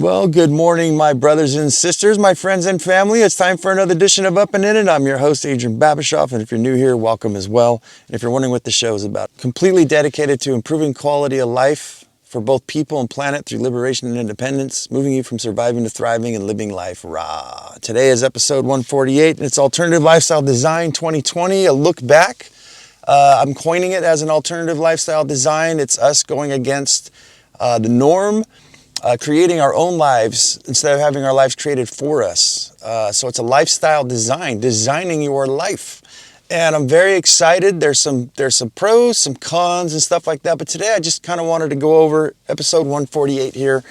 Well, good morning, my brothers and sisters, my friends and family. It's time for another edition of Up and In It. I'm your host, Adrian Babashoff, and if you're new here, welcome as well. And if you're wondering what the show is about, completely dedicated to improving quality of life for both people and planet through liberation and independence, moving you from surviving to thriving and living life raw. Today is episode 148, and it's Alternative Lifestyle Design 2020, a look back. I'm coining it as an alternative lifestyle design. It's us going against the norm, creating our own lives instead of having our lives created for us. So it's a lifestyle design, designing your life. And I'm very excited. There's some pros, some cons and stuff like that. But today I just kind of wanted to go over episode 148 here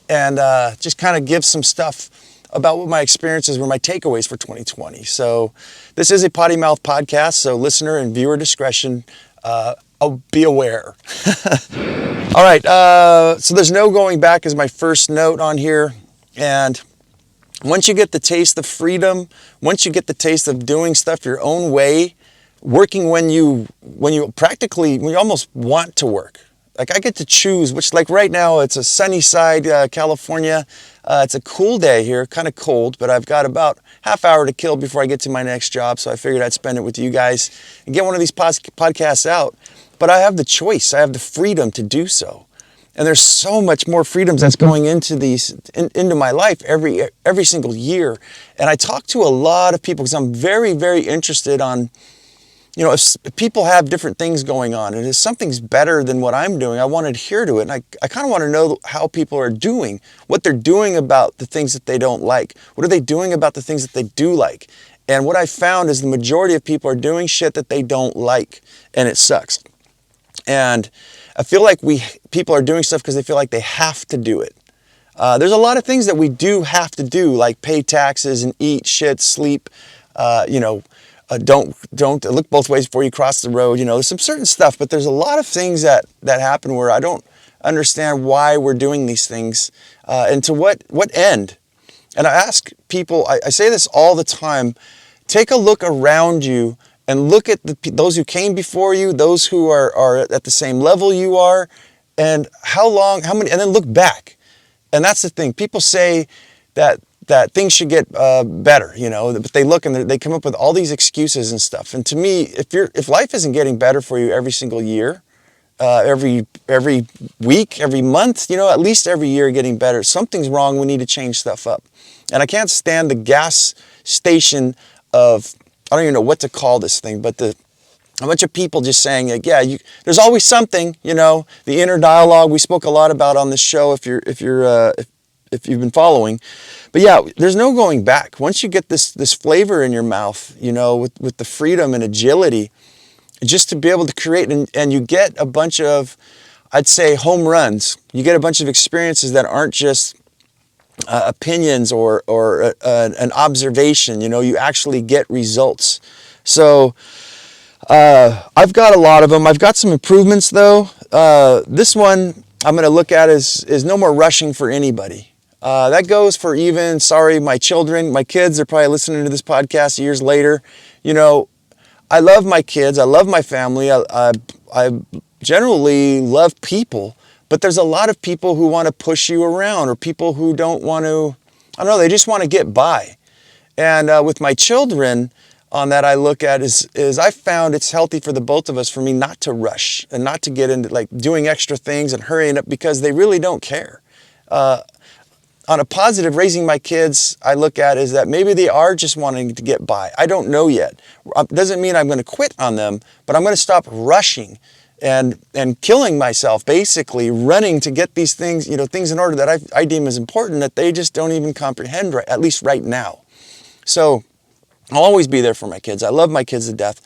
and just kind of give some stuff about what my experiences were, my takeaways for 2020. So this is a potty mouth podcast, so listener and viewer discretion, be aware. All right, so there's no going back is my first note on here. And once you get the taste of freedom, once you get the taste of doing stuff your own way, working when you almost want to work. Like I get to choose, which like right now it's a sunny side, California. It's a cool day here, kind of cold, but I've got about half hour to kill before I get to my next job. So I figured I'd spend it with you guys and get one of these podcasts out. But I have the choice. I have the freedom to do so. And there's so much more freedoms that's going into into my life every single year. And I talk to a lot of people because I'm very, very interested on, you know, if people have different things going on and if something's better than what I'm doing, I want to adhere to it. And I kind of want to know how people are doing, what they're doing about the things that they don't like. What are they doing about the things that they do like? And what I found is the majority of people are doing shit that they don't like, and it sucks. And I feel like people are doing stuff because they feel like they have to do it. There's a lot of things that we do have to do, like pay taxes and eat, shit, sleep, don't look both ways before you cross the road. You know, there's some certain stuff, but there's a lot of things that happen where I don't understand why we're doing these things and to what end. And I ask people, I say this all the time, take a look around you and look at those who came before you, those who are at the same level you are, and how many, and then look back. And that's the thing. People say that things should get better, you know, but they look and they come up with all these excuses and stuff. And to me, if life isn't getting better for you every single year, every week, every month, you know, at least every year getting better, something's wrong. We need to change stuff up. And I can't stand the gas station of, I don't even know what to call this thing, but a bunch of people just saying, like, yeah, there's always something, you know, the inner dialogue we spoke a lot about on this show if you've been following. But yeah, there's no going back. Once you get this flavor in your mouth, you know, with the freedom and agility, just to be able to create, and you get a bunch of, I'd say, home runs. You get a bunch of experiences that aren't just opinions or an observation. You know, you actually get results. So I've got a lot of them. I've got some improvements though. This one I'm going to look at is no more rushing for anybody. That goes for even, my children, my kids are probably listening to this podcast years later. You know, I love my kids. I love my family. I generally love people. But there's a lot of people who want to push you around, or people who don't want to, I don't know, they just want to get by. And with my children on that, I look at is I found it's healthy for the both of us, for me not to rush and not to get into like doing extra things and hurrying up because they really don't care. On a positive, raising my kids, I look at is that maybe they are just wanting to get by. I don't know yet. Doesn't mean I'm going to quit on them, but I'm going to stop rushing and killing myself, basically running to get these things, you know, things in order that I deem as important that they just don't even comprehend, at least right now. So I'll always be there for my kids. I love my kids to death,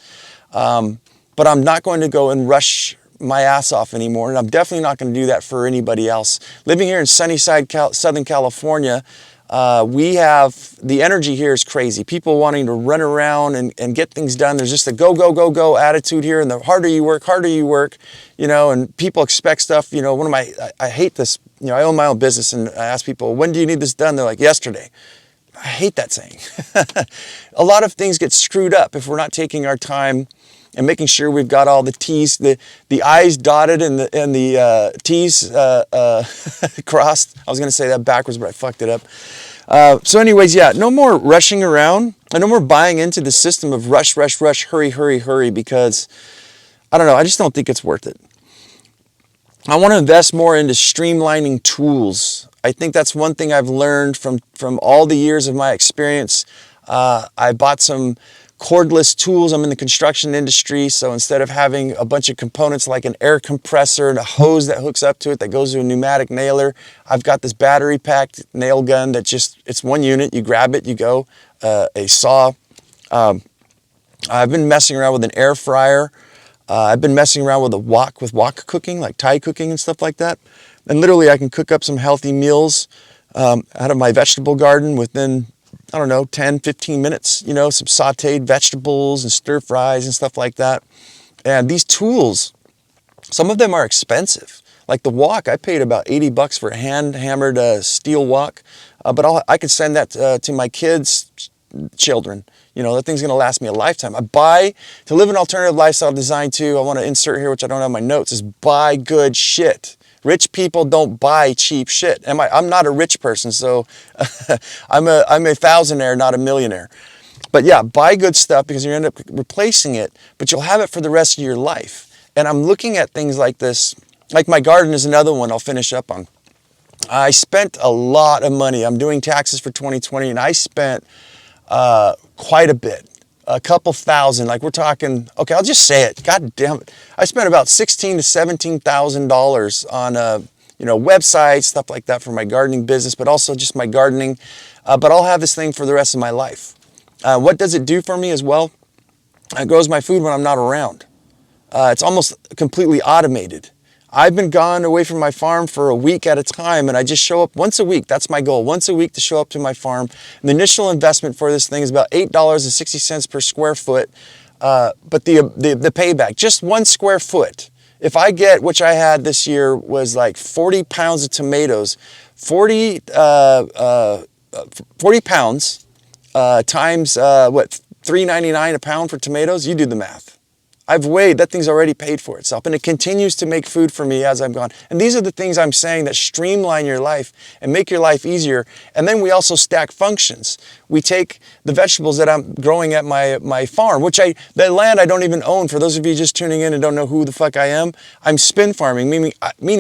but I'm not going to go and rush my ass off anymore, and I'm definitely not going to do that for anybody else. Living here in sunny side Southern California, we have, the energy here is crazy. People wanting to run around and get things done. There's just a go attitude here, and the harder you work, you know, and people expect stuff. You know, I hate this, you know, I own my own business, and I ask people, when do you need this done? They're like, yesterday. I hate that saying. A lot of things get screwed up if we're not taking our time and making sure we've got all the T's, the I's dotted and the T's crossed. I was going to say that backwards, but I fucked it up. So anyways, yeah, no more rushing around, and no more buying into the system of rush, hurry, because, I don't know, I just don't think it's worth it. I want to invest more into streamlining tools. I think that's one thing I've learned from all the years of my experience. I bought some cordless tools. I'm in the construction industry, so instead of having a bunch of components like an air compressor and a hose that hooks up to it that goes to a pneumatic nailer, I've got this battery packed nail gun that it's one unit. You grab it, you go. A saw. I've been messing around with an air fryer. I've been messing around with wok cooking, like Thai cooking and stuff like that. And literally I can cook up some healthy meals out of my vegetable garden within, I don't know, 10, 15 minutes, some sauteed vegetables and stir fries and stuff like that. And these tools, some of them are expensive. Like the wok, I paid about $80 for a hand-hammered steel wok. But I could send that to my kids' children. That thing's going to last me a lifetime. To live an alternative lifestyle design too, I want to insert here, which I don't have in my notes, is buy good shit. Rich people don't buy cheap shit. I'm not a rich person, so I'm a thousandaire, not a millionaire. But yeah, buy good stuff because you end up replacing it, but you'll have it for the rest of your life. And I'm looking at things like this, like my garden is another one I'll finish up on. I spent a lot of money. I'm doing taxes for 2020, and I spent quite a bit, a couple thousand, like we're talking, okay, I'll just say it. God damn it. I spent about $16,000 to $17,000 on, websites, stuff like that for my gardening business, but also just my gardening. But I'll have this thing for the rest of my life. What does it do for me as well? It grows my food when I'm not around. It's almost completely automated. I've been gone away from my farm for a week at a time, and I just show up once a week. That's my goal, once a week to show up to my farm. And the initial investment for this thing is about $8.60 per square foot, but the payback, just 1 square foot. If I get, which I had this year, was like 40 pounds of tomatoes, 40 pounds times, $3.99 a pound for tomatoes? You do the math. I've weighed, that thing's already paid for itself, and it continues to make food for me as I'm gone. And these are the things I'm saying that streamline your life and make your life easier. And then we also stack functions. We take the vegetables that I'm growing at my farm, the land I don't even own. For those of you just tuning in and don't know who the fuck I am, I'm spin farming, meaning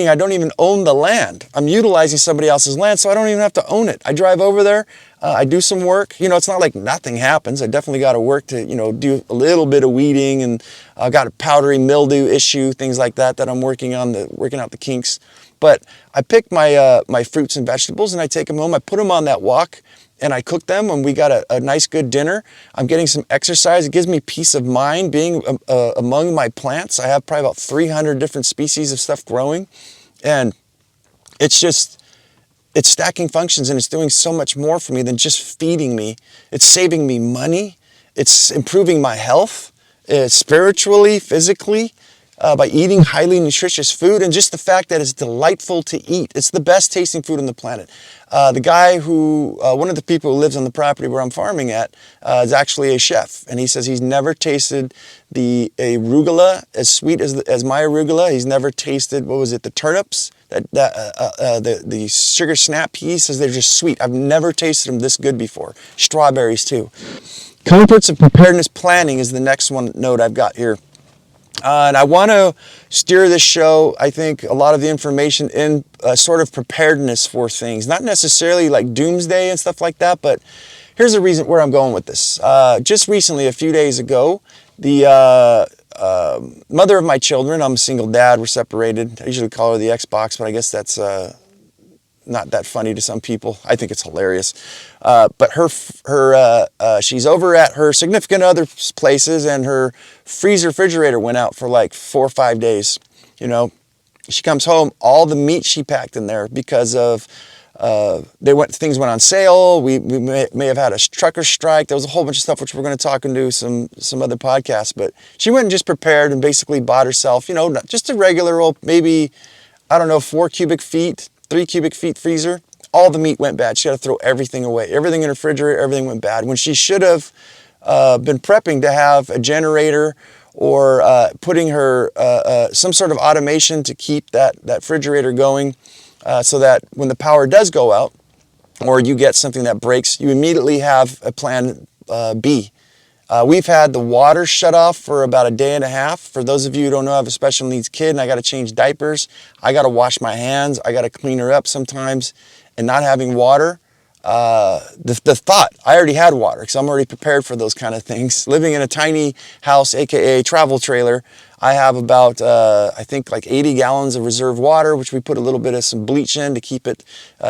I don't even own the land. I'm utilizing somebody else's land, so I don't even have to own it. I drive over there. I do some work. It's not like nothing happens. I definitely got to work to, do a little bit of weeding, and I got a powdery mildew issue, things like that I'm working out the kinks. But I pick my fruits and vegetables, and I take them home. I put them on that wok, and I cook them, and we got a nice good dinner. I'm getting some exercise. It gives me peace of mind being among my plants. I have probably about 300 different species of stuff growing, and it's stacking functions, and it's doing so much more for me than just feeding me. It's saving me money. It's improving my health, spiritually, physically, by eating highly nutritious food, and just the fact that it's delightful to eat. It's the best tasting food on the planet. The guy one of the people who lives on the property where I'm farming at, is actually a chef, and he says he's never tasted a arugula as sweet as my arugula. He's never tasted, the turnips, the sugar snap peas. Says they're just sweet. I've never tasted them this good before. Strawberries too. Comforts of preparedness planning is the next one note I've got here. And I want to steer this show, I think, a lot of the information in sort of preparedness for things. Not necessarily like doomsday and stuff like that, but here's the reason where I'm going with this. Just recently, a few days ago, the mother of my children, I'm a single dad, we're separated. I usually call her the Xbox, but I guess that's not that funny to some people. I think it's hilarious. But she's over at her significant other's places, and her refrigerator went out for like 4 or 5 days. She comes home, all the meat she packed in there because of things went on sale. We may have had a trucker strike. There was a whole bunch of stuff which we're going to talk into some other podcasts. But she went and just prepared and basically bought herself, just a regular old, maybe, 4 cubic feet, 3 cubic feet freezer. All the meat went bad. She had to throw everything away. Everything in her refrigerator, everything went bad. When she should have been prepping to have a generator or putting her some sort of automation to keep that refrigerator going, so that when the power does go out, or you get something that breaks, you immediately have a plan B. We've had the water shut off for about a day and a half. For those of you who don't know, I have a special needs kid and I got to change diapers. I got to wash my hands. I got to clean her up sometimes. And not having water, the thought, I already had water because I'm already prepared for those kind of things. Living in a tiny house, AKA travel trailer, I have about, I think like 80 gallons of reserve water, which we put a little bit of some bleach in to keep it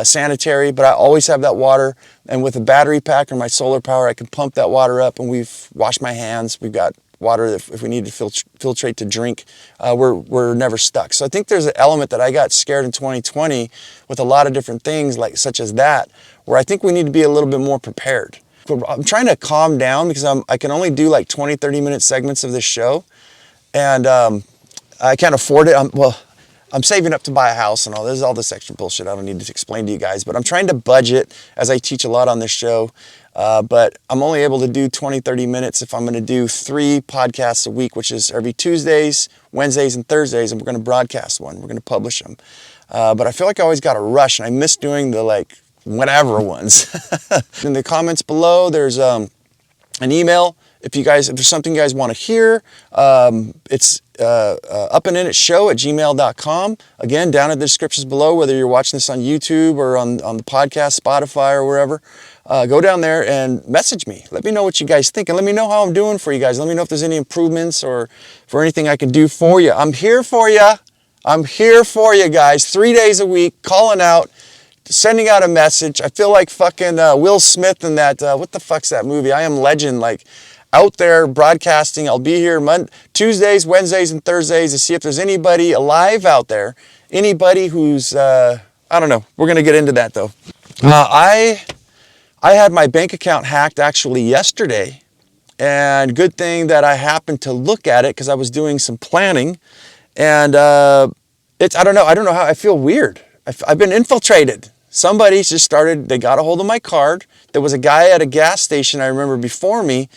sanitary, but I always have that water. And with a battery pack or my solar power, I can pump that water up, and we've washed my hands. We've got water if we need to filtrate to drink. We're never stuck. So I think there's an element that I got scared in 2020 with a lot of different things like such as that, where I think we need to be a little bit more prepared. I'm trying to calm down because I can only do like 20, 30-minute segments of this show. And I can't afford it. I'm saving up to buy a house and all. There's all this extra bullshit I don't need to explain to you guys. But I'm trying to budget, as I teach a lot on this show. But I'm only able to do 20, 30 minutes if I'm going to do 3 podcasts a week, which is every Tuesdays, Wednesdays, and Thursdays. And we're going to broadcast one. We're going to publish them. But I feel like I always got to rush. And I miss doing the like whatever ones. In the comments below, there's an email. If there's something you guys want to hear, it's upandinitshow@gmail.com. Again, down in the descriptions below, whether you're watching this on YouTube or on the podcast, Spotify, or wherever, go down there and message me. Let me know what you guys think, and let me know how I'm doing for you guys. Let me know if there's any improvements or for anything I can do for you. I'm here for you. I'm here for you guys. 3 days a week, calling out, sending out a message. I feel like fucking Will Smith in that, what the fuck's that movie? I Am Legend, like, out there broadcasting. I'll be here Tuesdays, Wednesdays, and Thursdays to see if there's anybody alive out there. Anybody who's, I don't know. We're going to get into that, though. I had my bank account hacked actually yesterday. And good thing that I happened to look at it because I was doing some planning. And I don't know how I feel weird. I've been infiltrated. Somebody just they got a hold of my card. There was a guy at a gas station, I remember, before me.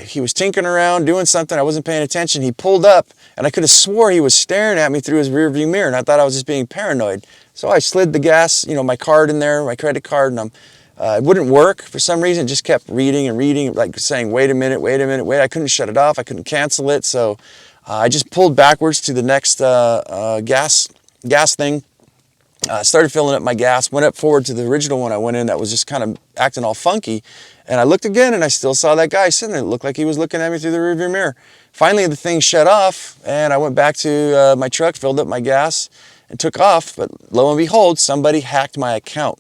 He was tinkering around, doing something. I wasn't paying attention. He pulled up, and I could have swore he was staring at me through his rear view mirror, and I thought I was just being paranoid. So I slid the gas, my card in there, my credit card, and it wouldn't work. For some reason, it just kept reading, like saying, wait a minute, wait. I couldn't shut it off. I couldn't cancel it. So I just pulled backwards to the next gas thing. Started filling up my gas, went up forward to the original one I went in that was just kind of acting all funky. And I looked again and I still saw that guy sitting there. It looked like he was looking at me through the rearview mirror. Finally, the thing shut off and I went back to my truck, filled up my gas and took off. But lo and behold, somebody hacked my account.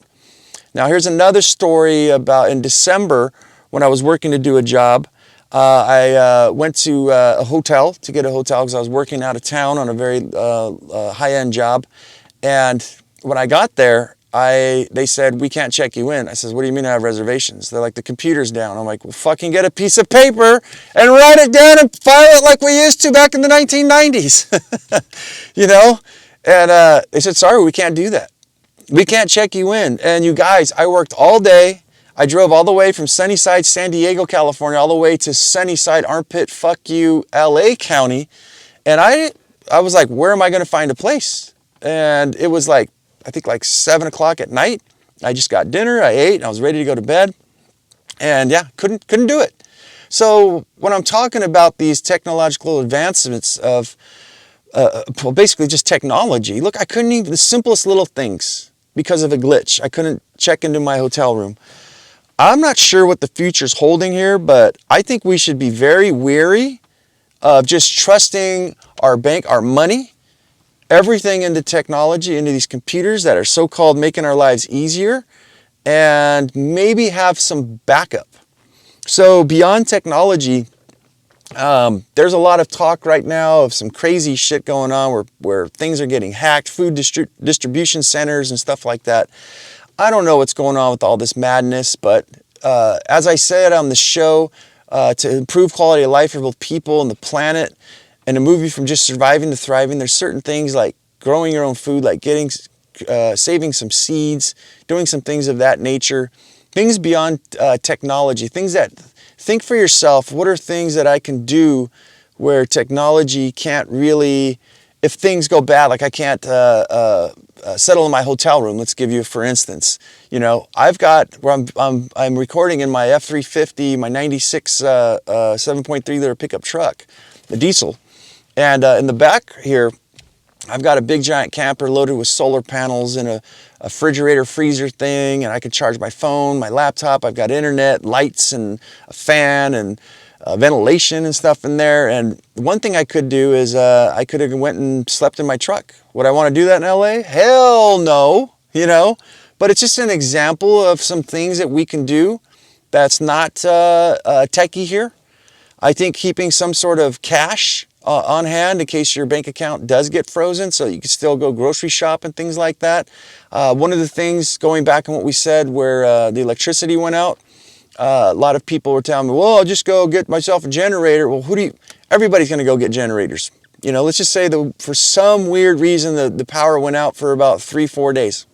Now, here's another story about in December when I was working to do a job. I went to a hotel to get a hotel because I was working out of town on a very high-end job. And when I got there, they said, we can't check you in. I says, what do you mean I have reservations? They're like, the computer's down. I'm like, well, fucking get a piece of paper and write it down and file it like we used to back in the 1990s. And they said, sorry, we can't do that. We can't check you in. And you guys, I worked all day. I drove all the way from Sunnyside, San Diego, California, all the way to Sunnyside, armpit, fuck you, LA County. And I was like, where am I going to find a place? And it was like, I think like 7 o'clock at night. I just got dinner, I ate, and I was ready to go to bed. And yeah, couldn't do it. So when I'm talking about these technological advancements of, basically just technology, look, I couldn't even, the simplest little things because of a glitch. I couldn't check into my hotel room. I'm not sure what the future's holding here, but I think we should be very wary of just trusting our bank, our money, everything into technology, into these computers that are so-called making our lives easier, and maybe have some backup. So beyond technology, there's a lot of talk right now of some crazy shit going on where things are getting hacked, food distribution centers and stuff like that. I don't know what's going on with all this madness, but as I said on the show, to improve quality of life for both people and the planet, and to move you from just surviving to thriving, there's certain things like growing your own food, like saving some seeds, doing some things of that nature, things beyond technology, things that think for yourself. What are things that I can do where technology can't really, if things go bad, like I can't settle in my hotel room. Let's give you, for instance, you know, I've got where I'm recording in my F350, my 96 7.3 liter pickup truck, the diesel, and in the back here, I've got a big giant camper loaded with solar panels and a refrigerator freezer thing, and I could charge my phone, my laptop. I've got internet, lights, and a fan, and ventilation and stuff in there. And one thing I could do is I could have went and slept in my truck. Would I want to do that in LA? Hell no, you know. But it's just an example of some things that we can do that's not techie here. I think keeping some sort of cash on hand in case your bank account does get frozen, so you can still go grocery shop and things like that. One of the things, going back on what we said, where the electricity went out, a lot of people were telling me, well, I'll just go get myself a generator. Well, everybody's going to go get generators. You know, let's just say that for some weird reason, the power went out for about 3-4 days.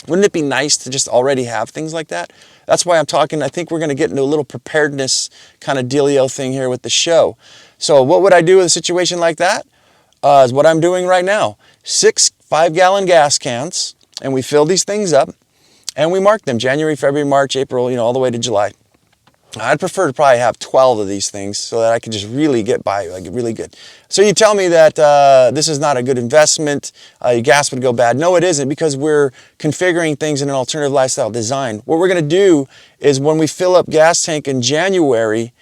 Wouldn't it be nice to just already have things like that? That's why I'm talking, I think we're going to get into a little preparedness kind of dealio thing here with the show. So what would I do with a situation like that? Is what I'm doing right now. 6 5-gallon gas cans, and we fill these things up, and we mark them January, February, March, April, you know, all the way to July. I'd prefer to probably have 12 of these things so that I could just really get by, like really good. So you tell me that this is not a good investment, your gas would go bad. No, it isn't, because we're configuring things in an alternative lifestyle design. What we're going to do is when we fill up gas tank in January,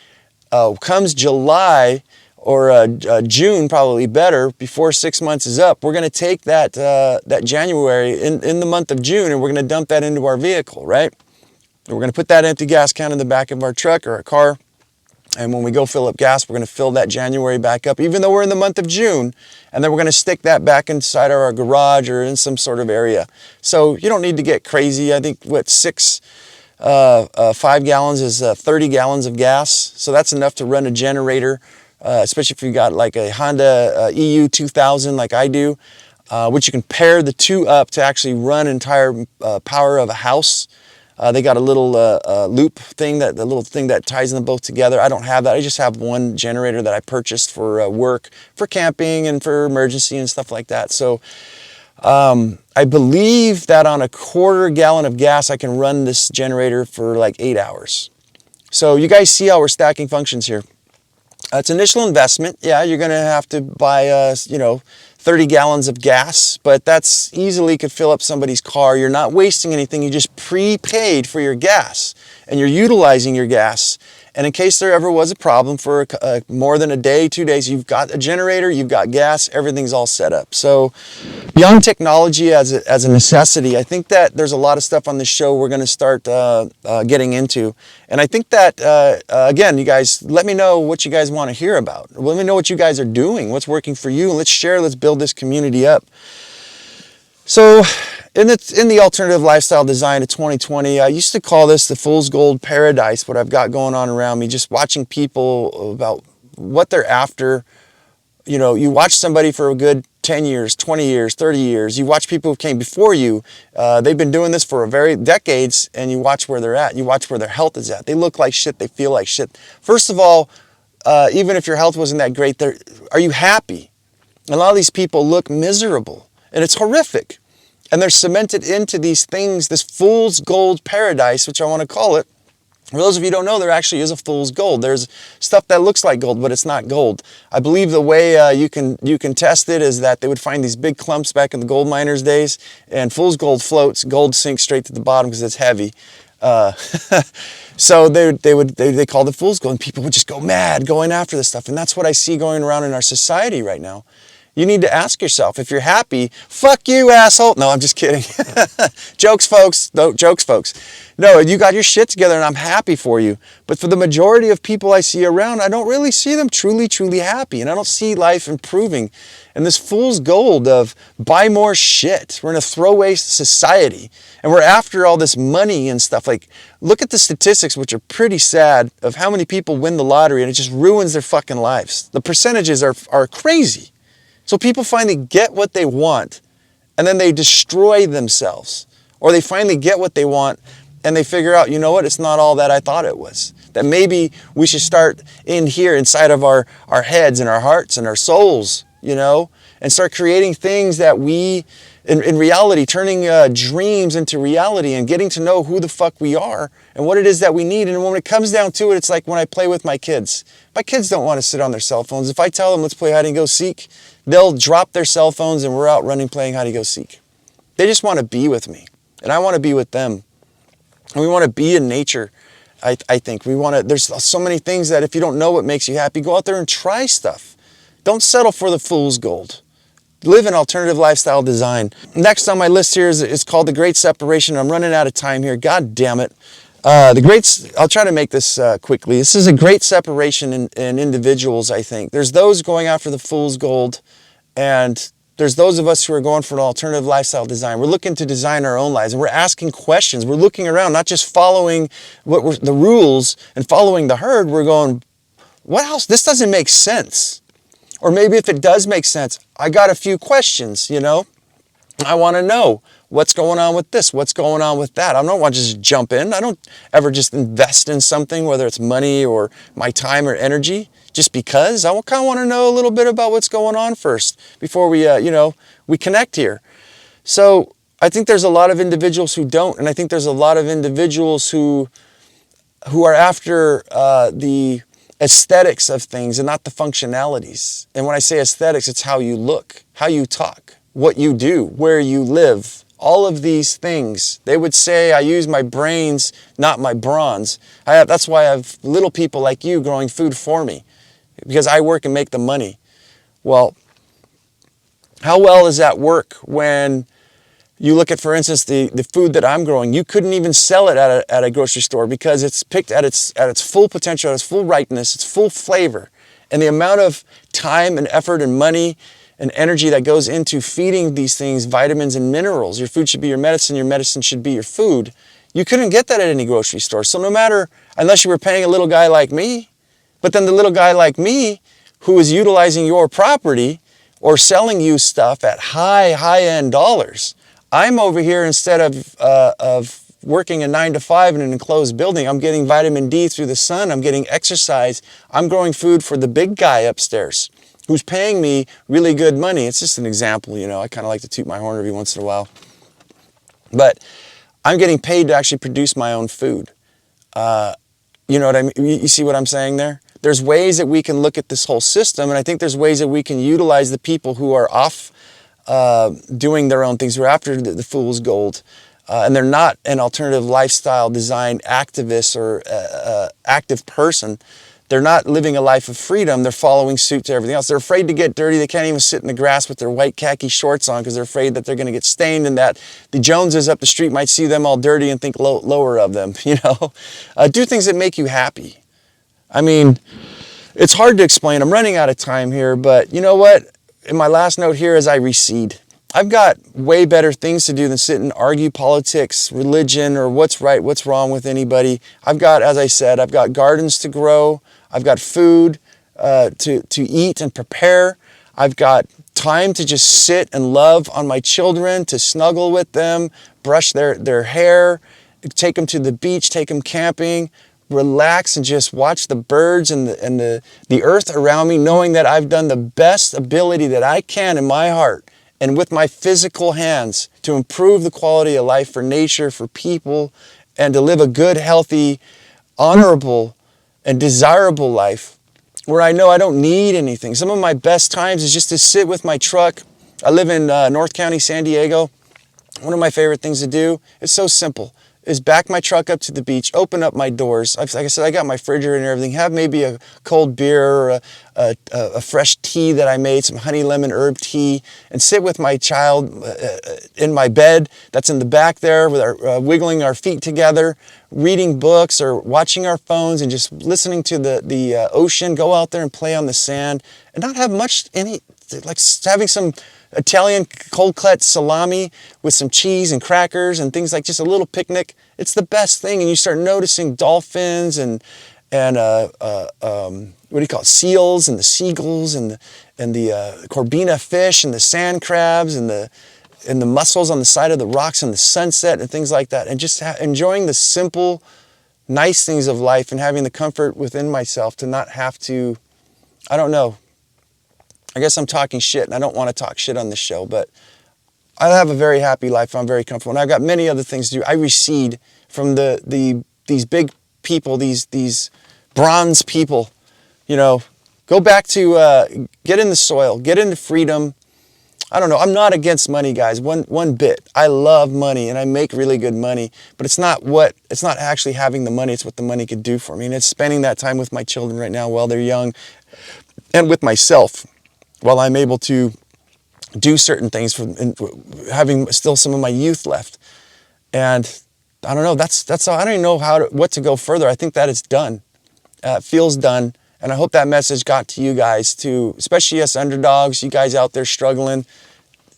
comes July or June, probably better, before 6 months is up, we're going to take that January in the month of June, and we're going to dump that into our vehicle, right? We're going to put that empty gas can in the back of our truck or our car, and when we go fill up gas, we're going to fill that January back up, even though we're in the month of June, and then we're going to stick that back inside our garage or in some sort of area. So you don't need to get crazy. I think, 5 gallons is 30 gallons of gas, so that's enough to run a generator, especially if you got like a Honda EU 2000 like I do, which you can pair the two up to actually run entire power of a house. They got a little loop thing, the little thing that ties them both together. I don't have that. I just have one generator that I purchased for work, for camping and for emergency and stuff like that. So I believe that on a 1/4 gallon of gas, I can run this generator for like 8 hours. So you guys see how we're stacking functions here. It's initial investment. Yeah, you're going to have to buy, 30 gallons of gas, but that's easily could fill up somebody's car. You're not wasting anything. You just prepaid for your gas, and you're utilizing your gas. And in case there ever was a problem for more than a day, 2 days, you've got a generator, you've got gas, everything's all set up. So beyond technology as a necessity, I think that there's a lot of stuff on this show we're going to start getting into. And I think that, again, you guys, let me know what you guys want to hear about. Let me know what you guys are doing, what's working for you, and let's share, let's build this community up. So in the alternative lifestyle design of 2020, I used to call this the fool's gold paradise, what I've got going on around me, just watching people about what they're after. You know, you watch somebody for a good 10 years, 20 years, 30 years. You watch people who came before you. They've been doing this for decades, and you watch where they're at. You watch where their health is at. They look like shit. They feel like shit. First of all, even if your health wasn't that great, are you happy? A lot of these people look miserable, and it's horrific. And they're cemented into these things, this fool's gold paradise, which I want to call it. For those of you who don't know, there actually is a fool's gold. There's stuff that looks like gold, but it's not gold. I believe the way you can test it is that they would find these big clumps back in the gold miners' days, and fool's gold floats, gold sinks straight to the bottom because it's heavy. So they called it fool's gold, and people would just go mad going after this stuff. And that's what I see going around in our society right now. You need to ask yourself, if you're happy, fuck you, asshole. No, I'm just kidding. Jokes, folks. No, jokes, folks. No, you got your shit together, and I'm happy for you. But for the majority of people I see around, I don't really see them truly, truly happy. And I don't see life improving. And this fool's gold of buy more shit. We're in a throwaway society. And we're after all this money and stuff. Like, look at the statistics, which are pretty sad, of how many people win the lottery, and it just ruins their fucking lives. The percentages are crazy. So people finally get what they want, and then they destroy themselves. Or they finally get what they want, and they figure out, you know what, it's not all that I thought it was. That maybe we should start in here inside of our heads and our hearts and our souls, you know, and start creating things that we, in reality, turning dreams into reality and getting to know who the fuck we are and what it is that we need. And when it comes down to it, it's like when I play with my kids. My kids don't want to sit on their cell phones. If I tell them, let's play hide and go seek, they'll drop their cell phones and we're out running, playing hide and go seek. They just want to be with me, and I want to be with them. And we want to be in nature. I think we want to, there's so many things that if you don't know what makes you happy, go out there and try stuff. Don't settle for the fool's gold. Live an alternative lifestyle design. Next on my list here is called The Great Separation. I'm running out of time here. God damn it. I'll try to make this quickly. This is a great separation in individuals, I think. There's those going after the fool's gold, and there's those of us who are going for an alternative lifestyle design. We're looking to design our own lives, and we're asking questions. We're looking around, not just following the rules and following the herd. We're going, what else? This doesn't make sense. Or maybe if it does make sense, I got a few questions, you know. I want to know what's going on with this, what's going on with that. I don't want to just jump in. I don't ever just invest in something, whether it's money or my time or energy, just because. I kind of want to know a little bit about what's going on first before we, we connect here. So I think there's a lot of individuals who don't, and I think there's a lot of individuals who are after the aesthetics of things and not the functionalities. And when I say aesthetics, it's how you look, how you talk, what you do, where you live, all of these things. They would say I use my brains, not my bronze. That's why I have little people like you growing food for me, because I work and make the money. Well, how well does that work when you look at, for instance, the food that I'm growing? You couldn't even sell it at a grocery store because it's picked at its full potential, at its full ripeness, its full flavor. And the amount of time and effort and money and energy that goes into feeding these things vitamins and minerals. Your food should be your medicine should be your food. You couldn't get that at any grocery store. So no matter, unless you were paying a little guy like me, but then the little guy like me who is utilizing your property or selling you stuff at high-end dollars, I'm over here, instead of working a 9 to 5 in an enclosed building, I'm getting vitamin D through the sun, I'm getting exercise, I'm growing food for the big guy upstairs who's paying me really good money. It's just an example, you know, I kind of like to toot my horn every once in a while. But I'm getting paid to actually produce my own food. You know what I mean? You see what I'm saying there? There's ways that we can look at this whole system, and I think there's ways that we can utilize the people who are off doing their own things, who are after the fool's gold, and they're not an alternative lifestyle design activist or active person. They're not living a life of freedom. They're following suit to everything else. They're afraid to get dirty. They can't even sit in the grass with their white khaki shorts on because they're afraid that they're going to get stained and that the Joneses up the street might see them all dirty and think lower of them, you know. Do things that make you happy. I mean, it's hard to explain. I'm running out of time here, but you know what? In my last note here is I recede. I've got way better things to do than sit and argue politics, religion, or what's right, what's wrong with anybody. I've got, as I said, I've got gardens to grow. I've got food to eat and prepare. I've got time to just sit and love on my children, to snuggle with them, brush their hair, take them to the beach, take them camping, relax and just watch the birds and the earth around me, knowing that I've done the best ability that I can in my heart and with my physical hands to improve the quality of life for nature, for people, and to live a good, healthy, honorable, and desirable life where I know I don't need anything. Some of my best times is just to sit with my truck. I live in North County, San Diego. One of my favorite things to do, it's so simple, is back my truck up to the beach, open up my doors. Like I said, I got my refrigerator and everything, have maybe a cold beer or a fresh tea that I made, some honey lemon herb tea, and sit with my child in my bed that's in the back there, with our wiggling our feet together, reading books or watching our phones and just listening to the ocean, go out there and play on the sand and not have much, like having some Italian cold-cut salami with some cheese and crackers and things, like just a little picnic. It's the best thing. And you start noticing dolphins and what do you call it? Seals and the seagulls and the corbina fish and the sand crabs and the mussels on the side of the rocks and the sunset and things like that, and just enjoying the simple, nice things of life and having the comfort within myself to not have to, I don't know, I guess I'm talking shit, and I don't want to talk shit on this show, but I have a very happy life. I'm very comfortable, and I've got many other things to do. I recede from these big people, these bronze people. You know, go back to get in the soil, get into freedom. I don't know. I'm not against money, guys. One bit. I love money, and I make really good money. But it's not actually having the money. It's what the money could do for me, and it's spending that time with my children right now while they're young, and with myself while I'm able to do certain things and having still some of my youth left. And I don't know. That's all. I don't even know what to go further. I think that it's done. It feels done. And I hope that message got to you guys too, especially us underdogs, you guys out there struggling.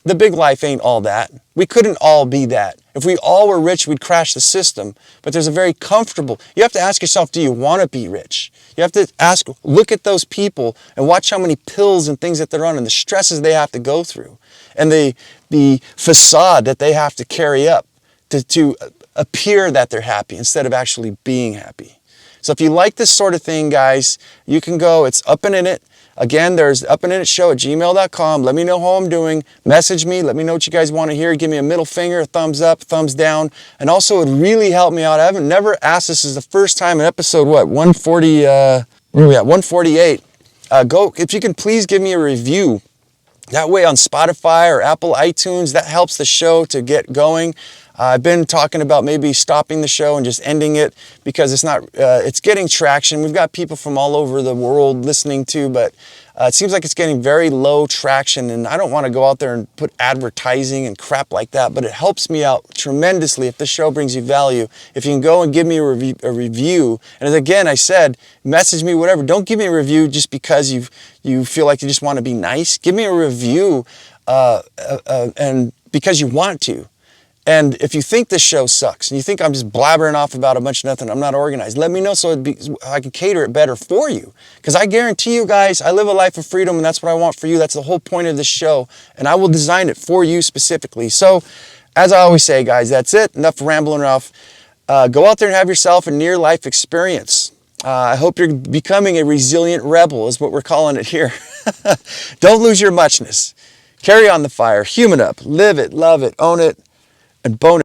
The big life ain't all that. We couldn't all be that. If we all were rich, we'd crash the system. But there's a very comfortable, you have to ask yourself, do you want to be rich? You have to look at those people and watch how many pills and things that they're on and the stresses they have to go through. And the facade that they have to carry up to appear that they're happy instead of actually being happy. So if you like this sort of thing, guys, you can go, it's Up and In It. Again, there's upandinitshow@gmail.com. Let me know how I'm doing. Message me. Let me know what you guys want to hear. Give me a middle finger, a thumbs up, thumbs down. And also, it would really help me out. I haven't never asked this. This is the first time in episode, 140, where are we at? 148. If you can please give me a review. That way on Spotify or Apple iTunes, that helps the show to get going. I've been talking about maybe stopping the show and just ending it because it's getting traction. We've got people from all over the world listening too, but it seems like it's getting very low traction, and I don't want to go out there and put advertising and crap like that, but it helps me out tremendously if this show brings you value. If you can go and give me a review, and again, I said, message me, whatever. Don't give me a review just because you feel like you just want to be nice. Give me a review and because you want to. And if you think this show sucks and you think I'm just blabbering off about a bunch of nothing, I'm not organized, let me know so I can cater it better for you. Because I guarantee you guys, I live a life of freedom, and that's what I want for you. That's the whole point of this show. And I will design it for you specifically. So, as I always say, guys, that's it. Enough rambling off. Go out there and have yourself a near-life experience. I hope you're becoming a resilient rebel is what we're calling it here. Don't lose your muchness. Carry on the fire. Human up. Live it. Love it. Own it. And bone it.